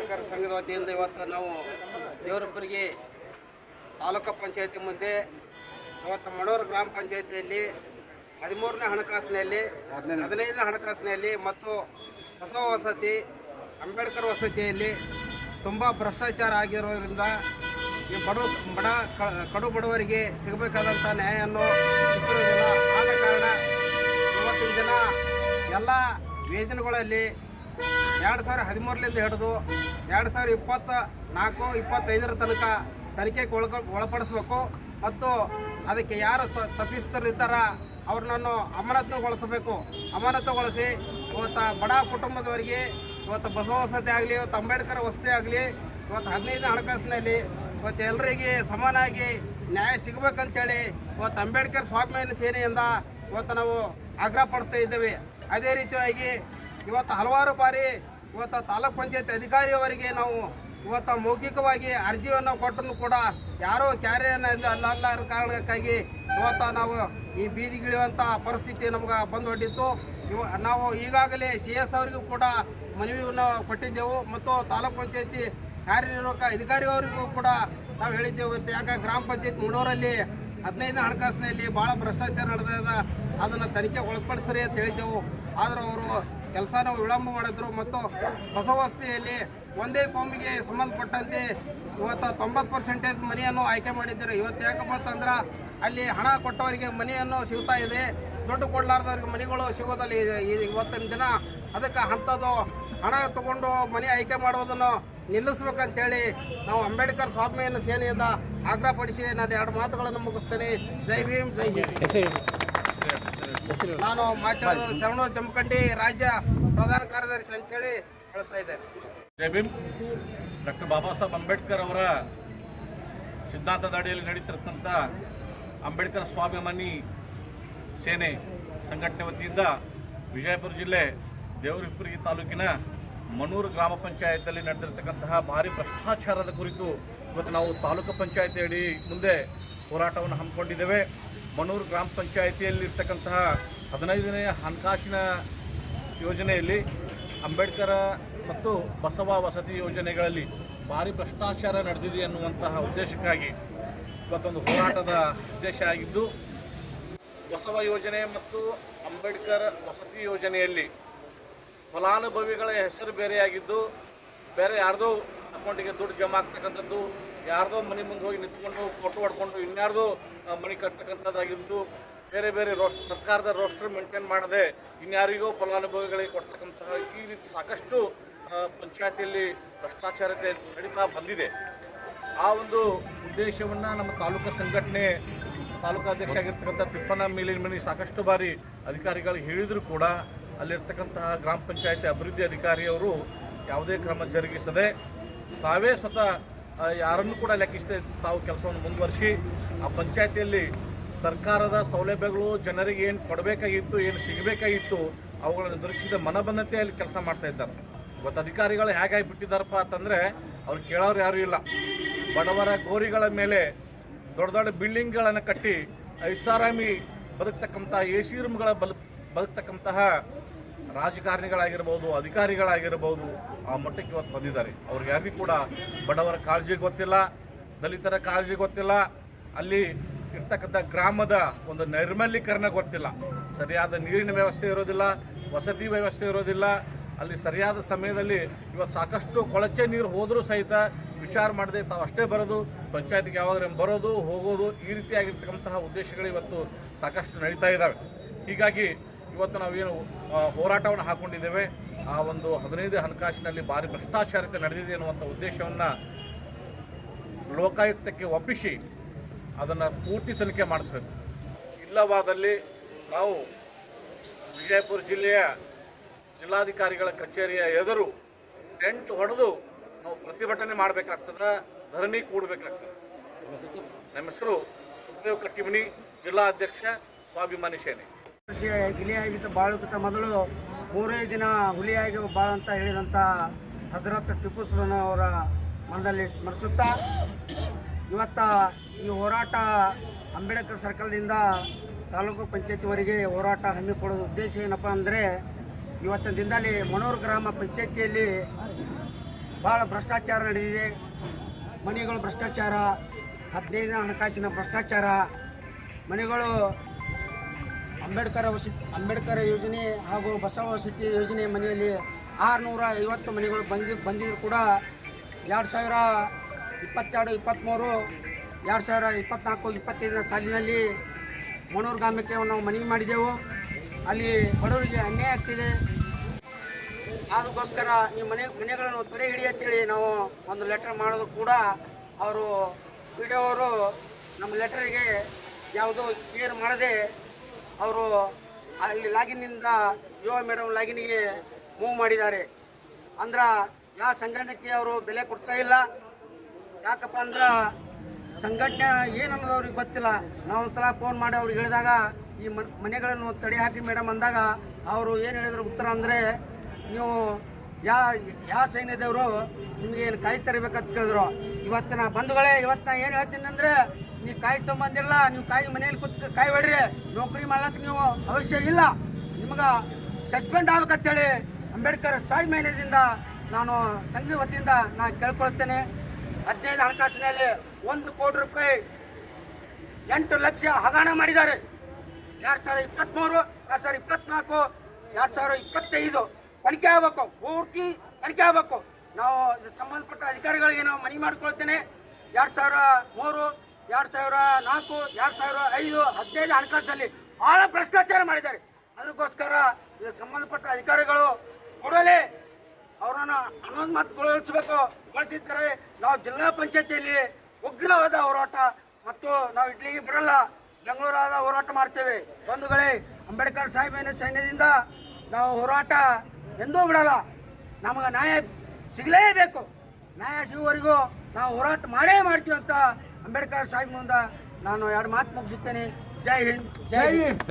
ಅಂಬೇಡ್ಕರ್ ಸಂಘದ ವತಿಯಿಂದ ಇವತ್ತು ನಾವು ದೇವರಪ್ಪರಿಗೆ ತಾಲೂಕು ಪಂಚಾಯತಿ ಮುಂದೆ ಇವತ್ತು ಮಣೂರು ಗ್ರಾಮ ಪಂಚಾಯತಿಯಲ್ಲಿ 13ನೇ ಹಣಕಾಸಿನಲ್ಲಿ 15ನೇ ಹಣಕಾಸಿನಲ್ಲಿ ಮತ್ತು ಬಸವ ವಸತಿ ಅಂಬೇಡ್ಕರ್ ವಸತಿಯಲ್ಲಿ ತುಂಬ ಭ್ರಷ್ಟಾಚಾರ ಆಗಿರೋದ್ರಿಂದ ಈ ಕಡು ಬಡವರಿಗೆ ಸಿಗಬೇಕಾದಂಥ ನ್ಯಾಯವನ್ನು ಸಿಕ್ಕಿರುವುದಿಲ್ಲ. ಆದ ಕಾರಣ ಇವತ್ತಿನ ದಿನ ಎಲ್ಲ ಯೋಜನೆಗಳಲ್ಲಿ 2013ರಿಂದ ಹಿಡಿದು 2024-25 ತನಕ ತನಿಖೆಗೆ ಒಳಪಡಿಸಬೇಕು ಮತ್ತು ಅದಕ್ಕೆ ಯಾರು ತಪ್ಪಿತಸ್ಥರಿದ್ದಾರ ಅವ್ರನ್ನನ್ನು ಅಮಾನತುಗೊಳಿಸಬೇಕು. ಅಮಾನತುಗೊಳಿಸಿ ಇವತ್ತು ಬಡ ಕುಟುಂಬದವರಿಗೆ ಇವತ್ತು ಬಸವ ವಸತಿ ಆಗಲಿ, ಇವತ್ತು ಅಂಬೇಡ್ಕರ್ ವಸತಿ ಆಗಲಿ, ಇವತ್ತು 15ನೇ ಹಣಕಾಸಿನಲ್ಲಿ ಇವತ್ತು ಎಲ್ಲರಿಗೆ ಸಮಾನಾಗಿ ನ್ಯಾಯ ಸಿಗಬೇಕಂತೇಳಿ ಇವತ್ತು ಅಂಬೇಡ್ಕರ್ ಸ್ವಾಭಿಮಾನಿ ಸೇನೆಯಿಂದ ಇವತ್ತು ನಾವು ಆಗ್ರಹ ಪಡಿಸ್ತಾ ಇದ್ದೇವೆ. ಅದೇ ರೀತಿಯಾಗಿ ಇವತ್ತು ಹಲವಾರು ಬಾರಿ ಇವತ್ತು ತಾಲೂಕ್ ಪಂಚಾಯತ್ ಅಧಿಕಾರಿಯವರಿಗೆ ನಾವು ಇವತ್ತು ಮೌಖಿಕವಾಗಿ ಅರ್ಜಿಯನ್ನು ಕೊಟ್ಟರು ಕೂಡ ಯಾರೂ ಕ್ಯಾರಿಯನ್ನು ಅಲ್ಲ ಕಾರಣಕ್ಕಾಗಿ ಇವತ್ತು ನಾವು ಈ ಬೀದಿಗಿಳಿಯುವಂಥ ಪರಿಸ್ಥಿತಿ ನಮ್ಗೆ ಬಂದು ಹೊಟ್ಟಿತ್ತು. ನಾವು ಈಗಾಗಲೇ CS ಅವರಿಗೂ ಕೂಡ ಮನವಿಯನ್ನು ಕೊಟ್ಟಿದ್ದೆವು ಮತ್ತು ತಾಲೂಕ್ ಪಂಚಾಯತಿ ಕಾರ್ಯನಿರ್ವಾಹಕ ಅಧಿಕಾರಿಯವರಿಗೂ ಕೂಡ ನಾವು ಹೇಳಿದ್ದೆವು. ಯಾಕೆ ಗ್ರಾಮ ಪಂಚಾಯತ್ ಮುಡೂರಲ್ಲಿ 15ನೇ ಹಣಕಾಸಿನಲ್ಲಿ ಭಾಳ ಭ್ರಷ್ಟಾಚಾರ ನಡೆದ ಅದನ್ನು ತನಿಖೆಗೆ ಒಳಪಡಿಸ್ರಿ ಅಂತ ಹೇಳಿದ್ದೆವು. ಆದರೆ ಅವರು ಕೆಲಸನ ವಿಳಂಬ ಮಾಡಿದ್ರು ಮತ್ತು ಬಸವ ವಸತಿಯಲ್ಲಿ ಒಂದೇ ಕೋಮಿಗೆ ಸಂಬಂಧಪಟ್ಟಂತೆ ಇವತ್ತು 90% ಮನೆಯನ್ನು ಆಯ್ಕೆ ಮಾಡಿದ್ದಾರೆ. ಇವತ್ತು ಯಾಕಪ್ಪ ಅಂತಂದ್ರೆ ಅಲ್ಲಿ ಹಣ ಕೊಟ್ಟವರಿಗೆ ಮನೆಯನ್ನು ಸಿಗ್ತಾ ಇದೆ, ದುಡ್ಡು ಕೊಡಲಾರ್ದವ್ರಿಗೆ ಮನೆಗಳು ಸಿಗೋದಲ್ಲ ಇವತ್ತಿನ ದಿನ. ಅದಕ್ಕೆ ಅಂಥದ್ದು ಹಣ ತಗೊಂಡು ಮನೆ ಆಯ್ಕೆ ಮಾಡುವುದನ್ನು ನಿಲ್ಲಿಸ್ಬೇಕಂತೇಳಿ ನಾವು ಅಂಬೇಡ್ಕರ್ ಸ್ವಾಭಿಮಾನಿ ಸೇನೆಯಿಂದ ಆಗ್ರಹಪಡಿಸಿ ನಾನು 2 ಮಾತುಗಳನ್ನು ಮುಗಿಸ್ತೇನೆ. ಜೈ ಭೀಮ್, ಜೈ ಹಿಂದ್. ನಾನು ಮಾತಾಡೋದು ಶರಣು ಜಮಖಂಡಿ, ರಾಜ್ಯ ಪ್ರಧಾನ ಕಾರ್ಯದರ್ಶಿ ಅಂತೇಳಿ ಹೇಳ್ತಾ ಇದ್ದೇನೆ. ಜೈ ಭೀಮ್. ಡಾಕ್ಟರ್ ಬಾಬಾ ಸಾಹೇಬ್ ಅಂಬೇಡ್ಕರ್ ಅವರ ಸಿದ್ಧಾಂತದ ಅಡಿಯಲ್ಲಿ ನಡೀತಿರ್ತಕ್ಕಂಥ ಅಂಬೇಡ್ಕರ್ ಸ್ವಾಭಿಮಾನಿ ಸೇನೆ ಸಂಘಟನೆ ವತಿಯಿಂದ ವಿಜಯಪುರ ಜಿಲ್ಲೆ ದೇವರಹಿಪ್ಪರಗಿ ತಾಲೂಕಿನ ಮಣೂರು ಗ್ರಾಮ ಪಂಚಾಯತಿಯಲ್ಲಿ ನಡೆದಿರ್ತಕ್ಕಂತಹ ಭಾರಿ ಭ್ರಷ್ಟಾಚಾರದ ಕುರಿತು ಇವತ್ತು ನಾವು ತಾಲೂಕು ಪಂಚಾಯತಿ ಅಡಿ ಮುಂದೆ ಹೋರಾಟವನ್ನು ಹಮ್ಮಿಕೊಂಡಿದ್ದೇವೆ. ಮಣೂರು ಗ್ರಾಮ ಪಂಚಾಯತಿಯಲ್ಲಿರ್ತಕ್ಕಂತಹ 15ನೇ ಹಣಕಾಸಿನ ಯೋಜನೆಯಲ್ಲಿ ಅಂಬೇಡ್ಕರ ಮತ್ತು ಬಸವ ವಸತಿ ಯೋಜನೆಗಳಲ್ಲಿ ಭಾರಿ ಭ್ರಷ್ಟಾಚಾರ ನಡೆದಿದೆ ಅನ್ನುವಂತಹ ಉದ್ದೇಶಕ್ಕಾಗಿ ಇವತ್ತೊಂದು ಹೋರಾಟದ ಉದ್ದೇಶ ಆಗಿದ್ದು, ಬಸವ ಯೋಜನೆ ಮತ್ತು ಅಂಬೇಡ್ಕರ್ ವಸತಿ ಯೋಜನೆಯಲ್ಲಿ ಫಲಾನುಭವಿಗಳ ಹೆಸರು ಬೇರೆಯಾಗಿದ್ದು, ಬೇರೆ ಯಾರ್ದೋ ಅಕೌಂಟಿಗೆ ದುಡ್ಡು ಜಮಾ ಆಗ್ತಕ್ಕಂಥದ್ದು, ಯಾರ್ದೋ ಮನೆ ಮುಂದೆ ಹೋಗಿ ನಿಂತ್ಕೊಂಡು ಫೋಟೋ ಹೊಡ್ಕೊಂಡು ಇನ್ಯಾರ್ದೋ ಮನೆ ಕಟ್ತಕ್ಕಂಥದ್ದಾಗಿದ್ದು, ಬೇರೆ ಬೇರೆ ಸರ್ಕಾರದ ರೋಸ್ಟರ್ ಮೇಂಟೈನ್ ಮಾಡದೆ ಇನ್ಯಾರಿಗೋ ಫಲಾನುಭವಿಗಳಿಗೆ ಕೊಡ್ತಕ್ಕಂತಹ ಈ ರೀತಿ ಸಾಕಷ್ಟು ಪಂಚಾಯತಿಯಲ್ಲಿ ಭ್ರಷ್ಟಾಚಾರತೆ ನಡೀತಾ ಬಂದಿದೆ. ಆ ಒಂದು ಉದ್ದೇಶವನ್ನು ನಮ್ಮ ತಾಲೂಕು ಸಂಘಟನೆ ತಾಲೂಕಾಧ್ಯಕ್ಷ ಆಗಿರ್ತಕ್ಕಂಥ ತಿಪ್ಪಣ್ಣ ಮೇಲಿನ ಸಾಕಷ್ಟು ಬಾರಿ ಅಧಿಕಾರಿಗಳು ಹೇಳಿದರೂ ಕೂಡ ಅಲ್ಲಿರ್ತಕ್ಕಂತಹ ಗ್ರಾಮ ಪಂಚಾಯತಿ ಅಭಿವೃದ್ಧಿ ಅಧಿಕಾರಿಯವರು ಯಾವುದೇ ಕ್ರಮ ಜರುಗಿಸದೆ ತಾವೇ ಸ್ವತಃ ಯಾರನ್ನು ಕೂಡ ಲೆಕ್ಕಿಸದೆ ತಾವು ಕೆಲಸವನ್ನು ಮುಂದುವರಿಸಿ ಆ ಪಂಚಾಯತಿಯಲ್ಲಿ ಸರ್ಕಾರದ ಸೌಲಭ್ಯಗಳು ಜನರಿಗೆ ಏನು ಕೊಡಬೇಕಾಗಿತ್ತು, ಏನು ಸಿಗಬೇಕಾಗಿತ್ತು ಅವುಗಳನ್ನು ದೊರಕಿಸಿದ ಮನಬಂಧತೆಯಲ್ಲಿ ಕೆಲಸ ಮಾಡ್ತಾ ಇದ್ದಾರೆ. ಇವತ್ತು ಅಧಿಕಾರಿಗಳು ಹೇಗಾಗಿ ಬಿಟ್ಟಿದ್ದಾರಪ್ಪ ಅಂತಂದರೆ ಅವ್ರು ಕೇಳೋರು ಯಾರೂ ಇಲ್ಲ. ಬಡವರ ಗೋರಿಗಳ ಮೇಲೆ ದೊಡ್ಡ ದೊಡ್ಡ ಬಿಲ್ಡಿಂಗ್ಗಳನ್ನು ಕಟ್ಟಿ ಐಷಾರಾಮಿ ಬದುಕ್ತಕ್ಕಂಥ AC ರೂಮ್ಗಳ ಬದುಕ್ತಕ್ಕಂತಹ ರಾಜಕಾರಣಿಗಳಾಗಿರ್ಬೋದು, ಅಧಿಕಾರಿಗಳಾಗಿರ್ಬೋದು ಆ ಮಟ್ಟಕ್ಕೆ ಇವತ್ತು ಬಂದಿದ್ದಾರೆ. ಅವ್ರಿಗೆ ಯಾರಿಗೂ ಕೂಡ ಬಡವರ ಕಾಳಜಿ ಗೊತ್ತಿಲ್ಲ, ದಲಿತರ ಕಾಳಜಿ ಗೊತ್ತಿಲ್ಲ, ಅಲ್ಲಿ ಇರ್ತಕ್ಕಂಥ ಗ್ರಾಮದ ಒಂದು ನೈರ್ಮಲ್ಯೀಕರಣ ಗೊತ್ತಿಲ್ಲ, ಸರಿಯಾದ ನೀರಿನ ವ್ಯವಸ್ಥೆ ಇರೋದಿಲ್ಲ, ವಸತಿ ವ್ಯವಸ್ಥೆ ಇರೋದಿಲ್ಲ. ಅಲ್ಲಿ ಸರಿಯಾದ ಸಮಯದಲ್ಲಿ ಇವತ್ತು ಸಾಕಷ್ಟು ಕೊಳಚೆ ನೀರು ಹೋದರೂ ಸಹಿತ ವಿಚಾರ ಮಾಡದೆ ತಾವು ಅಷ್ಟೇ ಬರೋದು, ಪಂಚಾಯತಿಗೆ ಯಾವಾಗ ಬರೋದು ಹೋಗೋದು, ಈ ರೀತಿಯಾಗಿರ್ತಕ್ಕಂತಹ ಉದ್ದೇಶಗಳು ಇವತ್ತು ಸಾಕಷ್ಟು ನಡೀತಾ ಇದ್ದಾವೆ. ಹೀಗಾಗಿ ಇವತ್ತು ನಾವೇನು ಹೋರಾಟವನ್ನು ಹಾಕ್ಕೊಂಡಿದ್ದೇವೆ, ಆ ಒಂದು 15ನೇ ಹಣಕಾಸಿನಲ್ಲಿ ಭಾರಿ ಭ್ರಷ್ಟಾಚಾರತೆ ನಡೆದಿದೆ ಅನ್ನುವಂಥ ಉದ್ದೇಶವನ್ನು ಲೋಕಾಯುಕ್ತಕ್ಕೆ ಒಪ್ಪಿಸಿ ಅದನ್ನು ಪೂರ್ತಿ ತನಿಖೆ ಮಾಡಿಸ್ಬೇಕು. ಇಲ್ಲವಾದಲ್ಲಿ ನಾವು ವಿಜಯಪುರ ಜಿಲ್ಲೆಯ ಜಿಲ್ಲಾಧಿಕಾರಿಗಳ ಕಚೇರಿಯ ಎದುರು ಟೆಂಟ್ ಹೊಡೆದು ನಾವು ಪ್ರತಿಭಟನೆ ಮಾಡಬೇಕಾಗ್ತದೆ, ಧರಣಿ ಕೂಡಬೇಕಾಗ್ತದೆ. ನಮ್ಮ ಹೆಸರು ಸುಖದೇವ್ ಕಟ್ಟಿಮನಿ, ಜಿಲ್ಲಾ ಅಧ್ಯಕ್ಷ, ಸ್ವಾಭಿಮಾನಿ ಸೇನೆ. ಗಿಲಿಯಾಗಿದ್ದ ಬಾಳುಕಿಂತ ಮೊದಲು 3 ದಿನ ಹುಲಿಯಾಗಿ ಬಾಳ ಅಂತ ಹೇಳಿದಂಥ ಹಜರತ್ ಟಿಪ್ಪು ಸುಲ್ತಾನ್ ಅವರ ಮನದಲ್ಲಿ ಸ್ಮರಿಸುತ್ತಾ ಇವತ್ತು ಈ ಹೋರಾಟ ಅಂಬೇಡ್ಕರ್ ಸರ್ಕಲ್ದಿಂದ ತಾಲೂಕು ಪಂಚಾಯತಿವರೆಗೆ ಹೋರಾಟ ಹಮ್ಮಿಕೊಳ್ಳೋದು ಉದ್ದೇಶ ಏನಪ್ಪ ಅಂದರೆ ಇವತ್ತಿನ ದಿನದಲ್ಲಿ ಮಣೂರು ಗ್ರಾಮ ಪಂಚಾಯತಿಯಲ್ಲಿ ಭಾಳ ಭ್ರಷ್ಟಾಚಾರ ನಡೆದಿದೆ. ಮನೆಗಳು ಭ್ರಷ್ಟಾಚಾರ, 15 ಹಣಕಾಸಿನ ಭ್ರಷ್ಟಾಚಾರ. ಮನೆಗಳು ಅಂಬೇಡ್ಕರ್ ಯೋಜನೆ ಹಾಗೂ ಬಸವ ವಸತಿ ಯೋಜನೆ ಮನೆಯಲ್ಲಿ 650 ಮನೆಗಳು ಬಂದಿದ್ರು ಕೂಡ 2022, 23, 2024, 25 ಸಾಲಿನಲ್ಲಿ ಮನೂರು ಗ್ರಾಮಕ್ಕೆ ನಾವು ಮನವಿ ಮಾಡಿದೆವು. ಅಲ್ಲಿ ಬಡವರಿಗೆ ಅನ್ಯಾಯ ಆಗ್ತಿದೆ. ಅದಕ್ಕೋಸ್ಕರ ನೀವು ಮನೆಗಳನ್ನು ತಡೆ ಹಿಡಿ ಅಂತೇಳಿ ನಾವು ಒಂದು ಲೆಟರ್ ಮಾಡೋದು ಕೂಡ ಅವರು ವಿಡಿಯೋ ಅವರು ನಮ್ಮ ಲೆಟರಿಗೆ ಯಾವುದೋ ಕ್ಲಿಯರ್ ಮಾಡದೆ ಅವರು ಅಲ್ಲಿ ಲಾಗಿನ್ನಿಂದ ಯುವ ಮೇಡಮ್ ಲಾಗಿನ್ಗೆ ಮೂವ್ ಮಾಡಿದ್ದಾರೆ. ಅಂದ್ರೆ ಯಾವ ಸಂಘಟನೆಗೆ ಅವರು ಬೆಲೆ ಕೊಡ್ತಾ ಇಲ್ಲ. ಯಾಕಪ್ಪ ಅಂದ್ರೆ ಸಂಘಟನೆ ಏನನ್ನೋದು ಅವ್ರಿಗೆ ಗೊತ್ತಿಲ್ಲ. ನಾವು ಒಂದು ಸಲ ಫೋನ್ ಮಾಡಿ ಅವ್ರಿಗೆ ಹೇಳಿದಾಗ ಈ ಮನೆಗಳನ್ನು ತಡೆ ಹಾಕಿ ಮೇಡಮ್ ಅಂದಾಗ ಅವರು ಏನು ಹೇಳಿದ್ರು ಉತ್ತರ ಅಂದರೆ, ನೀವು ಯಾವ ಸೈನ್ಯದವರು ನಿಮಗೆ ಏನು ಕಾಯಿ ತರಬೇಕಂತ ಕೇಳಿದ್ರು. ಇವತ್ತಿನ ಬಂಧುಗಳೇ, ಇವತ್ತು ನಾ ಏನು ಹೇಳ್ತೀನಿ ಅಂದರೆ, ನೀವು ಕಾಯಿ ತೊಗೊಂಬಂದಿರಲ್ಲ, ನೀವು ಕಾಯಿ ಮನೆಯಲ್ಲಿ ಕೂತ್ ಕಾಯಿ ಹೊಡ್ರಿ, ನೌಕರಿ ಮಾಡ್ಲಿಕ್ಕೆ ನೀವು ಅವಶ್ಯ ಇಲ್ಲ, ನಿಮ್ಗೆ ಸಸ್ಪೆಂಡ್ ಆಗ್ಬೇಕಂತೇಳಿ ಅಂಬೇಡ್ಕರ್ ಸಾಯಿ ಮೈನದಿಂದ ನಾನು ಸಂಘ ವತಿಯಿಂದ ನಾನು ಕೇಳ್ಕೊಳ್ತೇನೆ. 15 ಹಣಕಾಸಿನಲ್ಲಿ 1 ಕೋಟಿ ರೂಪಾಯಿ 8 ಲಕ್ಷ ಹಗರಣ ಮಾಡಿದ್ದಾರೆ. 2023, 2024, 2025 ತನಿಖೆ ಆಗಬೇಕು, ಪೂರ್ತಿ ತನಿಖೆ ಆಗಬೇಕು. ನಾವು ಸಂಬಂಧಪಟ್ಟ ಅಧಿಕಾರಿಗಳಿಗೆ ನಾವು ಮನವಿ ಮಾಡಿಕೊಳ್ತೇನೆ. 2003, 2004, 2005, 15 ಹಣಕಾಸಲ್ಲಿ ಭಾಳ ಭ್ರಷ್ಟಾಚಾರ ಮಾಡಿದ್ದಾರೆ. ಅದಕ್ಕೋಸ್ಕರ ಇದು ಸಂಬಂಧಪಟ್ಟ ಅಧಿಕಾರಿಗಳು ಕೂಡಲೇ ಅವರನ್ನು ಅನುಮತಿಗೊಳಿಸಬೇಕು. ನಾವು ಜಿಲ್ಲಾ ಪಂಚಾಯತಿಯಲ್ಲಿ ಉಗ್ರವಾದ ಹೋರಾಟ ಮತ್ತು ನಾವು ಇಡ್ಲಿಗೆ ಬಿಡಲ್ಲ, ಬೆಂಗಳೂರಾದ ಹೋರಾಟ ಮಾಡ್ತೇವೆ. ಬಂಧುಗಳೇ, ಅಂಬೇಡ್ಕರ್ ಸಾಹೇಬನ ಸೈನ್ಯದಿಂದ ನಾವು ಹೋರಾಟ ಎಂದೂ ಬಿಡಲ್ಲ. ನಮಗೆ ನ್ಯಾಯ ಸಿಗಲೇಬೇಕು. ನ್ಯಾಯ ಸಿಗುವವರೆಗೂ ನಾವು ಹೋರಾಟ ಮಾಡೇ ಮಾಡ್ತೀವಿ ಅಂತ ಅಂಬೇಡ್ಕರ್ ಸಾಹೇಬ್ ಮುಂದೆ ನಾನು 2 ಮಾತು ಮುಗಿಸುತ್ತೇನೆ. ಜೈ ಹಿಂದ್, ಜೈ ಹಿಂದ್.